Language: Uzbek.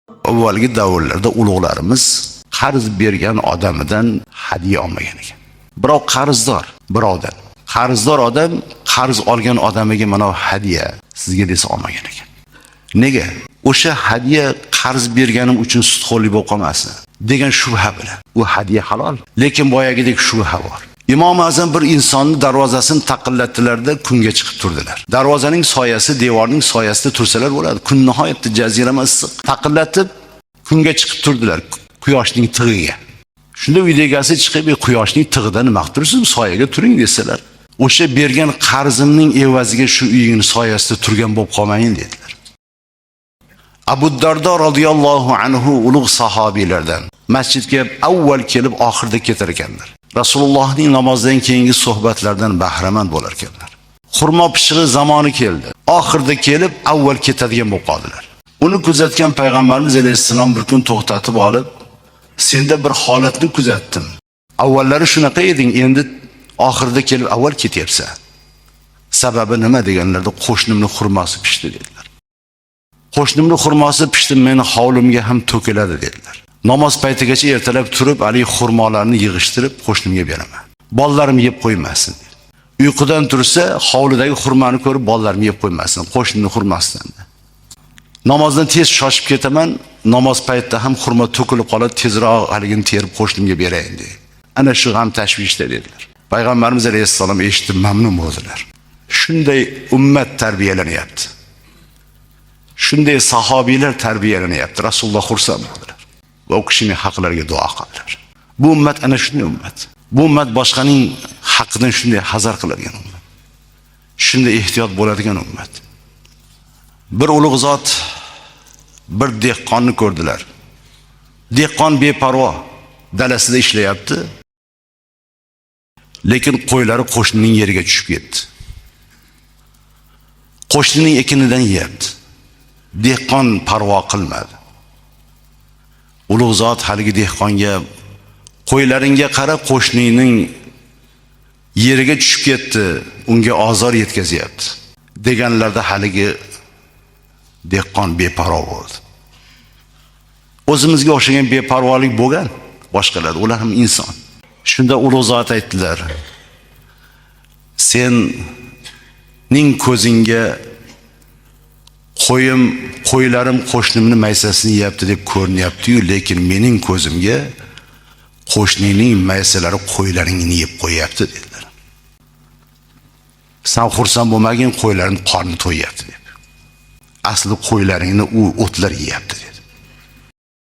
Avvalgi davrlarda ulug'larimiz qarz bergan odamidan hadiya olmagan ekan. Biroq qarzdor odam qarz olgan odamiga mana hadiya sizga desa olmagan ekan. Nega? O'sha hadiya qarz berganim uchun sudxo'rlik bo'lib qolmasin degan shubha bilan. U hadiya halol, lekin boyagidek shubha bor. Imom Azam bir insonni darvozasini taqillatdilarda kunga chiqib turdilar. Darvozaning soyasi, devorning soyasida tursalar bo'ladi. Kun nihoyatda jazirama issiq. Taqillatib kunga chiqib turdilar, quyoshning tig'iga. Shunda uy egasi chiqib, quyoshning tig'ida nima qilasiz? Soyaga turing desalar. O'sha bergan qarzimning evaziga shu uyingni soyasida turgan bo'lib qolmayin dedilar. Abu Dardo radhiyallohu anhu ulug' sahobiylardan masjidga avval kelib oxirida ketar ekanlar. Rasulullohning namozdan keyingi suhbatlardan bahramand bo'lar ekanlar. Xurmo pishig'i zamoni keldi. Oxirida kelib avval ketadigan bo'lib qoldilar. Uni kuzatgan payg'ambarimiz alayhissalom bir kun to'xtatib olib, senda bir holatni kuzatdim. Avvallari shunaqa eding, endi oxirida kelib avval ketyapsan. Sababi nima deganlarda qo'shnimning xurmosi pishdi dedilar. Qo'shnimning xurmosi pishdi, meni hovlimga ham to'kiladi dedilar. Namoz paytigacha ertalab turib, ali xurmolarni yig'ishtirib qo'shnimga beraman. Bolalarim yeb qo'ymasin dedi. Uyqudan tursa, hovlidagi xurmoni ko'rib bolalarim yeb qo'ymasin, qo'shnimning xurmosidan. Namozdan tez shoshib ketaman, namoz paytida ham xurmo to'kilib qoladi, tezroq haligini terib qo'shnimga berayin dedi. Ana shu ham tashvishda dedilar. Payg'ambarimiz alayhissalom eshitib mamnun bo'ldilar. Shunday ummat tarbiyalanyapti. Shunday sahobiylar tarbiyalanyapti. Rasululloh xursand bo'ldilar. Va u kishining haqlariga duo qildilar. Bu ummat ana shunday ummat. Bu ummat boshqaning haqqidan shunday hazar qiladigan ummat. Shunday ehtiyot bo'ladigan ummat. Bir ulug' zot bir dehqonni ko'rdilar. Dehqon beparvo dalasida ishlayapti. Lekin qo'ylari qo'shnining yeriga tushib ketdi. Qo'shnining ekinidan yeyapti. Dehqon parvo qilmadi. Ulug' zot haligi dehqonga qo'ylaringga qarab qo'shnining yeriga tushib ketdi, unga ozor yetkazyapti deganlarda haligi dehqon beparvo bo'ldi. O'zimizga o'xshagan beparvolik bo'lgan boshqalar, ular ham inson. Shunda ulug' zot aytdilar: "Sening ko'zingga qo'ylarim qo'shnimning maysasini yeyapti deb ko'rinyapti-yu, lekin mening ko'zimga qo'shnining maysalari qo'ylaringni yeb qo'yapti" dedilar. "Sen xursand bo'lmagin, qo'ylaring qorni to'yapti" deb. Asli qo'ylaringni u o'tlar yeyapti dedi.